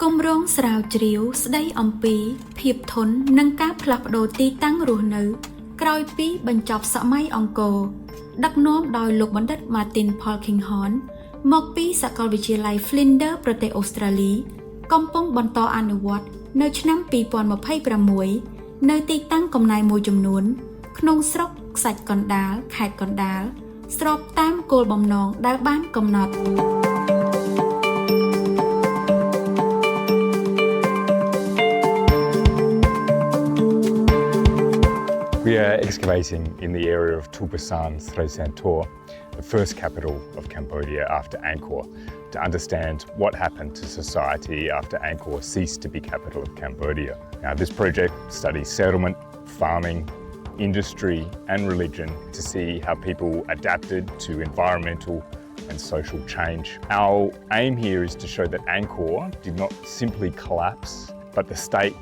គម្រោងស្រាវជ្រាវស្ដីអំពីភាពធន់និងការផ្លាស់ប្ដូរទីតាំងរស់នៅក្រោយពីបញ្ចប់សម័យអង្គរដឹកនាំដោយលោកបណ្ឌិត Martin PHON មកពីសាកលវិទ្យាល័យ Flinders ប្រទេសអូស្ត្រាលីកំពុងបន្តអនុវត្តនៅឆ្នាំ2026នៅទីតាំងកំណែមួយចំនួនក្នុងស្រុកខ្សាច់កណ្ដាលខេត្តកណ្ដាលស្របតាមគោលបំណងដែលបានកំណត់ We are excavating in the area of Tupasan Srey Santor, the first capital of Cambodia after Angkor, to understand what happened to society after Angkor ceased to be capital of Cambodia. Now, this project studies settlement, farming, industry and religion to see how people adapted to environmental and social change. Our aim here is to show that Angkor did not simply collapse, but the state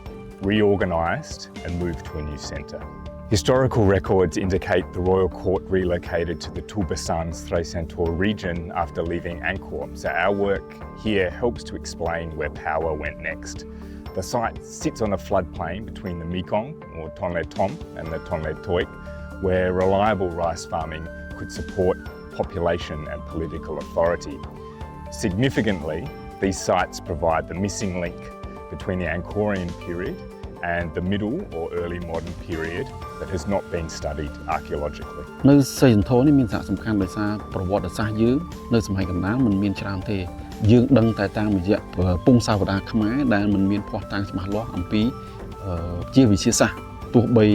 reorganised and moved to a new centre. Historical records indicate the royal court relocated to the Tupasan Srey Santor region after leaving Angkor. So our work here helps to explain where power went next. The site sits on a floodplain between the Mekong, or Tonle Tom, and the Tonle Toik, where reliable rice farming could support population and political authority. Significantly, these sites provide the missing link between the Angkorian period and the middle or early modern period that has not been studied archaeologically. នៅស្រីសន្ធរនេះមានសារៈសំខាន់ដោយសារប្រវត្តិសាស្ត្រយើងនៅសម័យកណ្ដាលមិនមានច្រើនទេយើងដឹងតែតាមរយៈពងសាវតាខ្មែរដែលមិនមានភស្តុតាងច្បាស់លាស់អំពីជាវិទ្យាសាស្ត្រទោះបី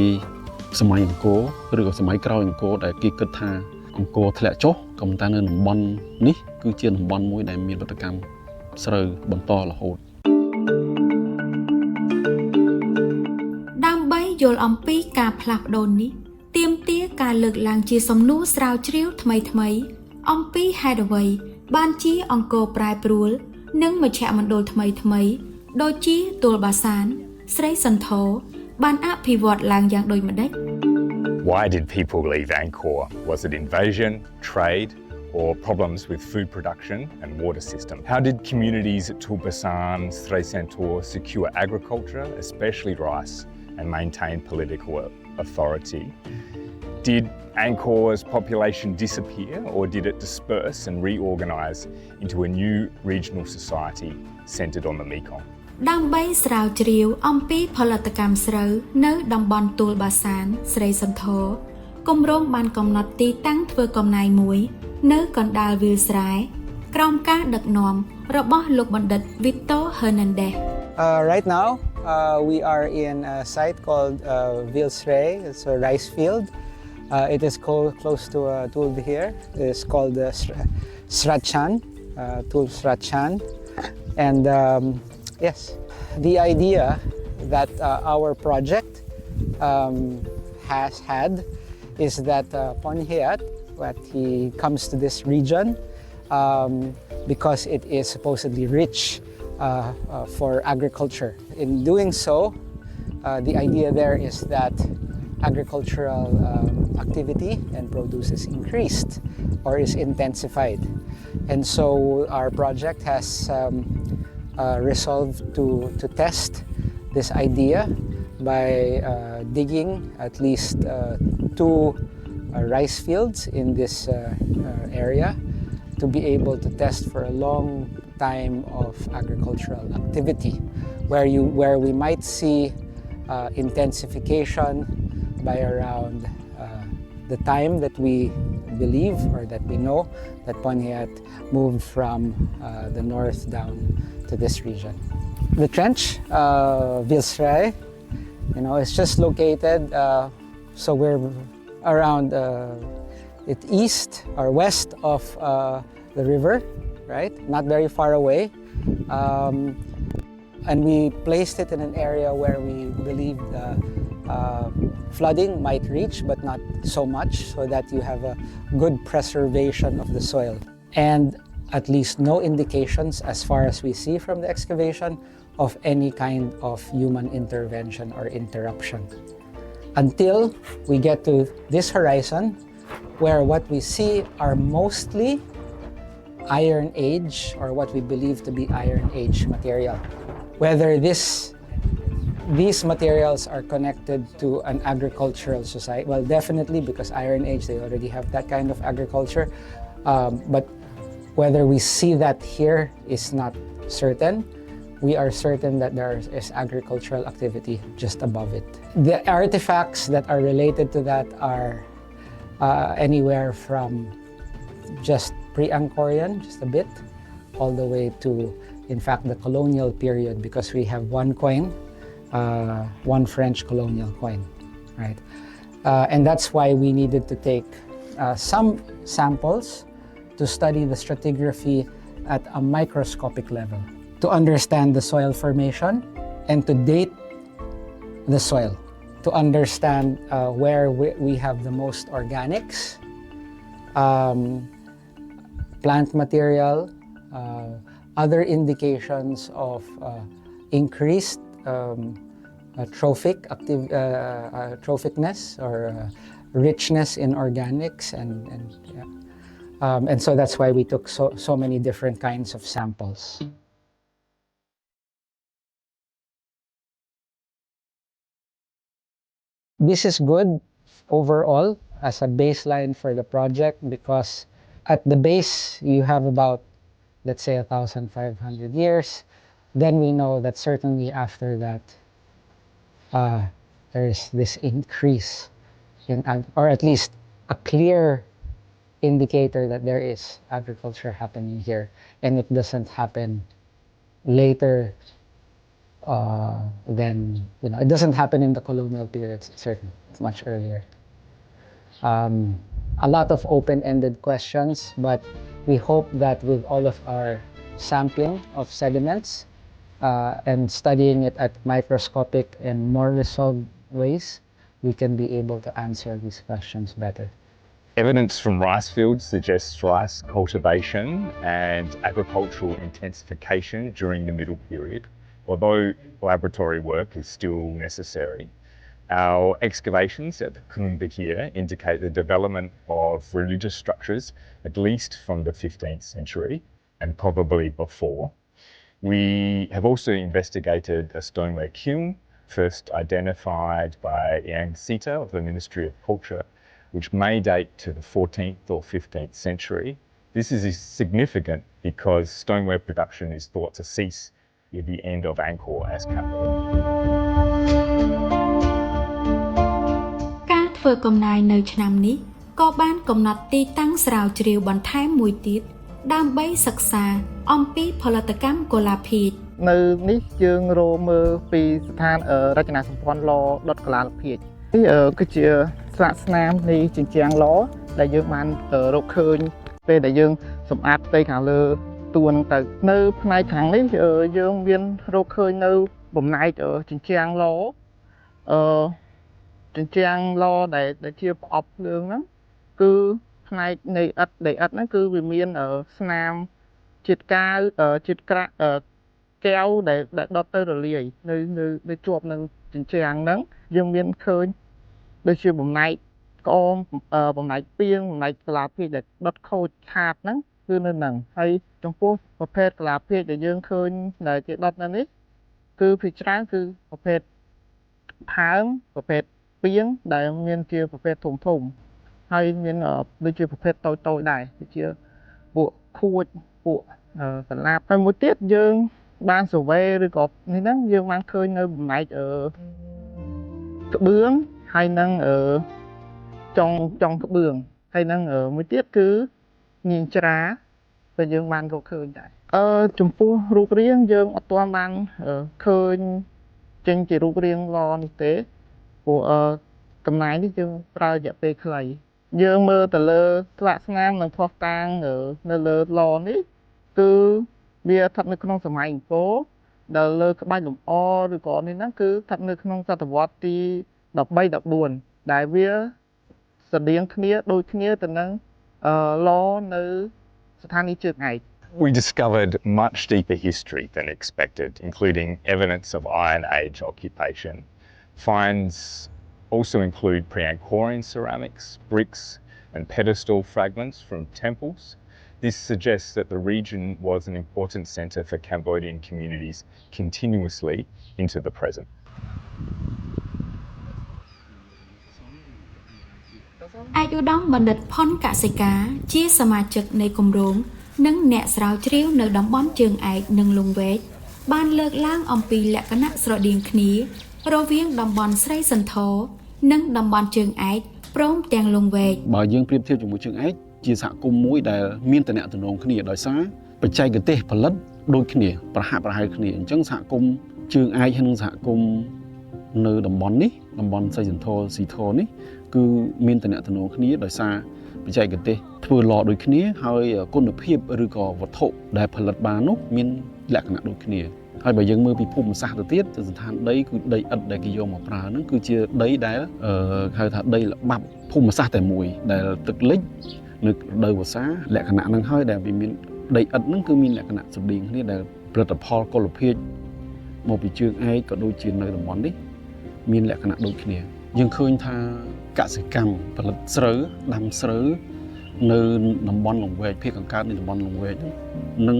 សម័យអង្គរឬក៏សម័យក្រោយអង្គរដែលគេគិតថាអង្គរធ្លាក់ចុះក៏ប៉ុន្តែនៅតំបន់នេះគឺជាតំបន់មួយដែលមានវត្តកម្មស្រូវបន្តរហូត ដើម្បីយល់អំពីការផ្លាស់ប្ដូរនេះទាមទារការលើកឡើងជាសំណួរស្រាវជ្រាវថ្មីៗអំពីហេតុអ្វីបានជាអង្គរប្រែប្រួលនិងមជ្ឈមណ្ឌលថ្មីៗដូចជាទួលបាសានស្រីសន្ធរបានអភិវឌ្ឍឡើងយ៉ាងដូចម្តេច Why did people leave Angkor? Was it invasion, trade, or problems with food production and water system? How did communities at Tupasan, Srey Santor secure agriculture, especially rice, and maintain political authority? Did Angkor's population disappear, or did it disperse and reorganise into a new regional society centred on the Mekong? ដើម្បីស្រាវជ្រាវអំពីផលិតកម្មស្រូវនៅតំបន់ទួលបាសានស្រីសន្ធរគម្រោងបានកំណត់ទីតាំងធ្វើកំណែមួយនៅកណ្ដាលវាលស្រែក្រោមការដឹកនាំរបស់លោកបណ្ឌិត Victor Hernandez. Right now we are in a site called Vilsrey. It's a rice field. It is close to a tool here. It's called Srachan, tool Srachan. And yes, the idea that our project has had is that Ponhiat, that he comes to this region because it is supposedly rich for agriculture. In doing so, the idea there is that agricultural activity and produce is increased or is intensified. And so our project has resolved to test this idea by digging at least 2 rice fields in this area to be able to test for a long time of agricultural activity where we might see intensification by around the time that we believe or that we know that Ponhiat moved from the north down to this region. The trench, Vilsrey, it's just located, so we're around it east or west of the river, right? Not very far away. And we placed it in an area where we believed flooding might reach, but not so much, so that you have a good preservation of the soil. And at least no indications, as far as we see from the excavation, of any kind of human intervention or interruption. Until we get to this horizon, where what we see are mostly Iron Age, or what we believe to be Iron Age material. Whether these materials are connected to an agricultural society, well, definitely, because Iron Age, they already have that kind of agriculture. But whether we see that here is not certain. We are certain that there is agricultural activity just above it. The artifacts that are related to that are anywhere from just pre-Angkorian, just a bit, all the way to, in fact, the colonial period, because we have one coin, one French colonial coin, right? And that's why we needed to take some samples to study the stratigraphy at a microscopic level, to understand the soil formation and to date the soil, to understand where we have the most organics, plant material, other indications of increased trophicness or richness in organics, and so that's why we took so many different kinds of samples. This is good overall as a baseline for the project, because at the base you have about, let's say, 1,500 years. Then we know that certainly after that there's this increase in, or at least a clear indicator that there is agriculture happening here, and it doesn't happen later than, it doesn't happen in the colonial period, certainly, it's much earlier. A lot of open-ended questions, but we hope that with all of our sampling of sediments and studying it at microscopic and more resolved ways, we can be able to answer these questions better. Evidence from rice fields suggests rice cultivation and agricultural intensification during the middle period, although laboratory work is still necessary. Our excavations at the Cambodia indicate the development of religious structures at least from the 15th century and probably before. We have also investigated a stoneware kiln, first identified by Yang Sita of the Ministry of Culture, which may date to the 14th or 15th century. This is significant because stoneware production is thought to cease at the end of Angkor as capital. ការធ្វើកំណាយនៅឆ្នាំនេះក៏បានកំណត់ទីតាំងស្រាវជ្រាវបន្ថែមមួយទៀតដើម្បីសិក្សាអំពីផលិតកម្មកុលាភាជន៍ នៅនេះយើងរកមើលពីស្ថានរចនាសម្ព័ន្ធឡដុតកុលាលភាជន៍នេះគឺជាស្លាកស្នាមនៃជញ្ជាំងឡដែលយើងបានរកឃើញពេលដែលយើងសម្អាតផ្ទៃខាងលើតួនឹងទៅនៅផ្នែកខាងនេះយើងមានរកឃើញនៅបំណែកជញ្ជាំងឡជញ្ជាំងឡដែលជាប្រអប់ភ្លើងហ្នឹងគឺផ្នែកនៃឥដ្ឋដីឥដ្ឋហ្នឹងគឺវាមានស្នាមជាតិកាវជាតិក្រាក់កែវដែលដុតទៅរលាយនៅជាប់នឹងជញ្ជាំងហ្នឹងយើងមានឃើញដូចជាបំណែកក្អមបំណែកពាងបំណែកកលាភាជន៍ដែលដុតខូចខាតហ្នឹងគឺនៅហ្នឹងហើយចំពោះប្រភេទកលាភាជន៍ដែលយើងឃើញដែលគេដុតនៅនេះគឺភាគច្រើនគឺប្រភេទផើងប្រភេទពាងដែលមានជាប្រភេទធំហើយមានដូចជាប្រភេទតូចដែរដូចជាពួកខួចពួកកលាបហើយមួយទៀតយើងបានសវេឬក៏នេះហ្នឹងយើងបានឃើញនៅបំណែកក្បឿងហើយនឹងចុងក្បឿងហើយនឹងមួយទៀតគឺញៀនច្រាដែលយើងបានរកឃើញដែរចំពោះរូបរាងយើងអត់ទាន់បានឃើញចេញជារូបរាងឡនេះទេព្រោះកំណាយនេះយើងប្រើរយៈពេលខ្លីយើងមើលទៅលើស្លាកស្នាមនិងផុសតាងនៅលើឡនេះគឺវាស្ថិតនៅក្នុងសម័យអង្គរដែលលើក្បាច់លម្អឬក៏នេះហ្នឹងគឺស្ថិតនៅក្នុងសតវត្សទី13 14ដែលវាស្រដៀងគ្នាដូចគ្នាទៅនឹងឡនៅស្ថានីយ៍ជើងឯក We discovered much deeper history than expected, including evidence of Iron Age occupation. Finds also include pre-Angkorian ceramics, bricks and pedestal fragments from temples, This suggests that the region was an important centre for Cambodian communities continuously into the present. ឯកឧត្តមបណ្ឌិតផុនកសិកាជាសមាជិកនៃគម្រោងនិងអ្នកស្រាវជ្រាវនៅតំបន់ជើងឯកនិងលង្វែកបានលើកឡើងអំពីលក្ខណៈស្រដៀងគ្នារវាងតំបន់ស្រីសន្ធរនិងតំបន់ជើងឯកព្រមទាំងលង្វែក បើយើងប្រៀបធៀបជាមួយជើងឯកជាសហគមន៍មួយដែលមានតំណែងគ្នាដោយសារបច្ចេកទេសផលិតដូចគ្នាប្រហាក់ប្រហែលគ្នាអញ្ចឹងសហគមន៍ជើងឯកហើយនិងសហគមន៍នៅតំបន់នេះតំបន់ស្រីសន្ធរស៊ីធរនេះគឺមានតំណែងគ្នាដោយសារបច្ចេកទេសធ្វើឡដូចគ្នាហើយគុណភាពឬក៏វត្ថុដែលផលិតបាននោះមានលក្ខណៈដូចគ្នាហើយបើយើងមើលពីភូមិសាស្ត្រទៅទៀតស្ថានដីគឺដីឥដ្ឋដែលគេយកមកប្រើហ្នឹងគឺជាដីដែលហៅថាដីល្បាប់ភូមិសាស្ត្រតែមួយដែលទឹកលិចនៅរដូវវស្សាលក្ខណៈហ្នឹងហើយដែលវាមានដីឥដ្ឋហ្នឹងគឺមានលក្ខណៈស្រដៀងគ្នាដែលផលិតផលកុលភាជមកពីជើងឯកក៏ដូចជានៅតំបន់នេះមានលក្ខណៈដូចគ្នាយើងឃើញថាកសិកម្មផលិតស្រូវដាំស្រូវនៅតំបន់លង្វែកភាគខាងកើតនៃតំបន់លង្វែកនឹង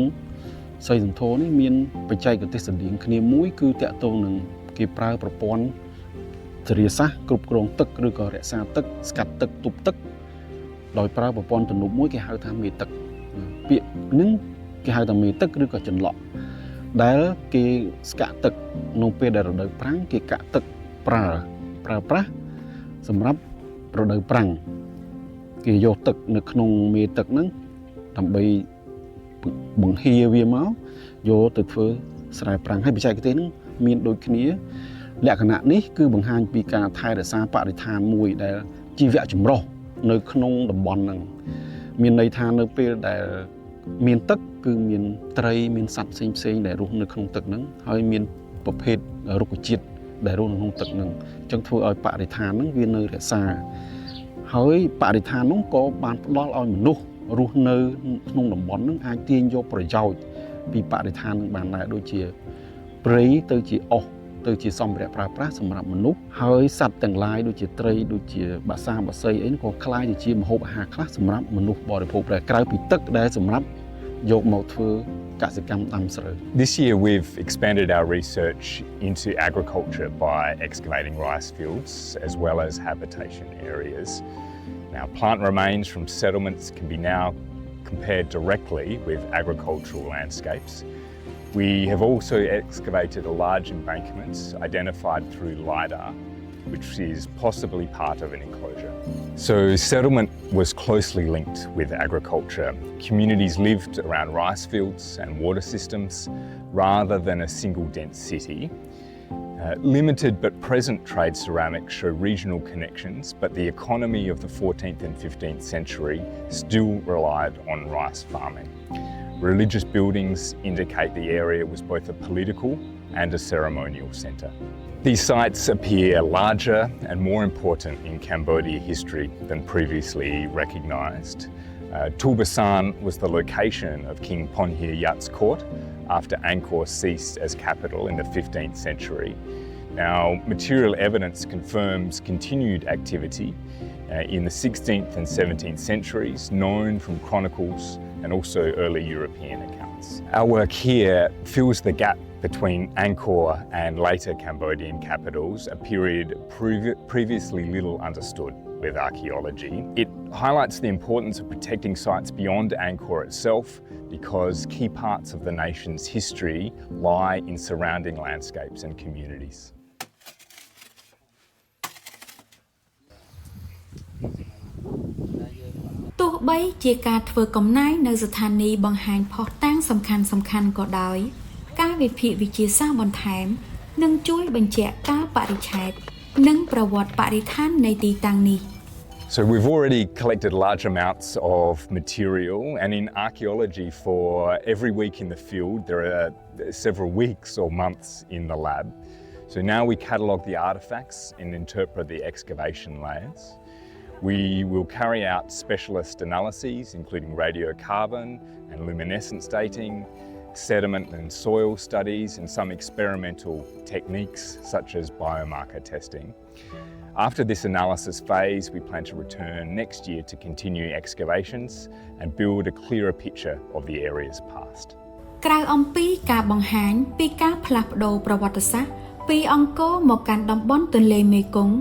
ស្រីសន្ធរនេះមានបច្ចេកទេសស្រដៀងគ្នាមួយគឺតាក់ទងនឹងគេប្រើប្រព័ន្ធធារាសាស្ត្រគ្រប់គ្រងទឹកឬក៏រក្សាទឹកស្កាត់ទឹកទប់ទឹកដោយប្រើប្រព័ន្ធទំនប់មួយគេហៅថាមេទឹកពាក្យនឹងគេហៅថាមេទឹកឬក៏ចន្លក់ដែលគេស្កាត់ទឹកនៅពេលដែលរដូវប្រាំងគេកាក់ទឹកប្រើប្រាស់សម្រាប់រដូវប្រាំងគេយកទឹកនៅក្នុងមេទឹកហ្នឹងដើម្បីបង្ហៀវាមកយកទៅធ្វើស្រែប្រាំងហើយបច្ចេកទេសហ្នឹងមានដូចគ្នាលក្ខណៈនេះគឺបង្ហាញពីការថែរក្សាបរិស្ថានមួយដែលជីវៈចម្រុះនៅក្នុងតំបន់ហ្នឹងមានន័យថានៅពេលដែលមានទឹកគឺមានត្រីមានសត្វផ្សេងៗដែលរស់នៅក្នុងទឹកហ្នឹងហើយមានប្រភេទរុក្ខជាតិដែលរស់នៅក្នុងទឹកហ្នឹងអញ្ចឹងធ្វើឲ្យបរិស្ថានហ្នឹងវានៅរក្សាហើយបរិស្ថានហ្នឹងក៏បានផ្ដល់ឲ្យមនុស្សរស់នៅក្នុងតំបន់ហ្នឹងអាចទាញយកប្រយោជន៍ពីបរិស្ថានហ្នឹងបានដែរដូចជាព្រៃទៅជាអុសទៅជាសម្ភារៈប្រើប្រាស់សម្រាប់មនុស្សហើយសត្វទាំងឡាយដូចជាត្រីដូចជាបក្សាបក្សីអីក៏คล้ายទៅជាម្ហូបអាហារខ្លះសម្រាប់មនុស្សបរិភោគដែរក្រៅពីទឹកដែលសម្រាប់យកមកធ្វើកសិកម្មដាំស្រូវ This year we've expanded our research into agriculture by excavating rice fields as well as habitation areas. Now, plant remains from settlements can be now compared directly with agricultural landscapes. We have also excavated a large embankment identified through LiDAR, which is possibly part of an enclosure. So settlement was closely linked with agriculture. Communities lived around rice fields and water systems rather than a single dense city. Limited but present trade ceramics show regional connections, but the economy of the 14th and 15th century still relied on rice farming. Religious buildings indicate the area was both a political and a ceremonial centre. These sites appear larger and more important in Cambodia history than previously recognised. Tulbasan was the location of King Ponhiayat's court after Angkor ceased as capital in the 15th century. Now, material evidence confirms continued activity in the 16th and 17th centuries, known from chronicles and also early European accounts. Our work here fills the gap between Angkor and later Cambodian capitals, a period previously little understood with archaeology. It highlights the importance of protecting sites beyond Angkor itself because key parts of the nation's history lie in surrounding landscapes and communities. ទោះបីជាការធ្វើកំណាយនៅស្ថានីយ៍បង្ហាញភស្តុតាងសំខាន់ៗក៏ដោយការវិភាគវិទ្យាសាស្ត្របន្ថែមនឹងជួយបញ្ជាក់កាលបរិច្ឆេទនិងប្រវត្តិបរិស្ថាននៃទីតាំងនេះ So we've already collected large amounts of material, and in archaeology for every week in the field there are several weeks or months in the lab. So now we catalogue the artefacts and interpret the excavation layers. We will carry out specialist analyses including radiocarbon and luminescence dating, sediment and soil studies, and some experimental techniques such as biomarker testing. After this analysis phase, we plan to return next year to continue excavations and build a clearer picture of the area's past. ក្រៅអំពីការបង្ហាញពីការផ្លាស់ប្ដូរប្រវត្តិសាស្ត្រពីអង្គរមកកាន់តំបន់ទន្លេមេគង្គ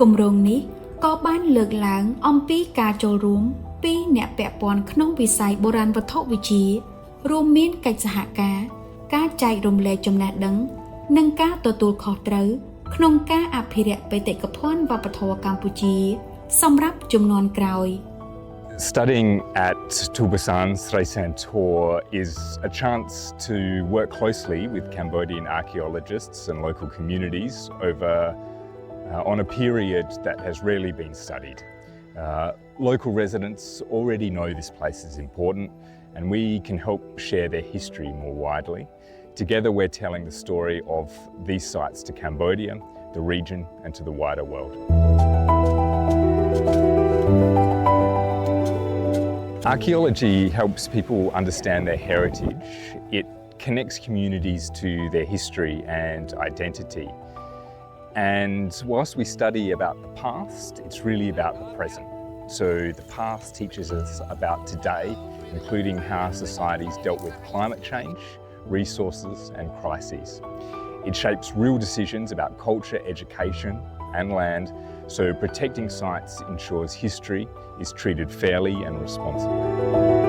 គម្រោងនេះក៏បានលើកឡើងអំពីការចូលរួមពីអ្នកពាក់ព័ន្ធក្នុងវិស័យបុរាណវត្ថុវិទ្យារួមមានកិច្ចសហការចែករំលែកចំណេះដឹងនិងការទទួលខុសត្រូវក្នុងការអភិរក្សបេតិកភណ្ឌវប្បធម៌កម្ពុជាសម្រាប់ជំនាន់ក្រោយ Studying at Tubasan Srei Santor is a chance to work closely with Cambodian archaeologists and local communities on a period that has rarely been studied. Local residents already know this place is important, and we can help share their history more widely. Together we're telling the story of these sites to Cambodia, the region and to the wider world. Archaeology helps people understand their heritage. It connects communities to their history and identity. And whilst we study about the past, it's really about the present. So the past teaches us about today, including how societies dealt with climate change, resources and crises. It shapes real decisions about culture, education and land, so protecting sites ensures history is treated fairly and responsibly.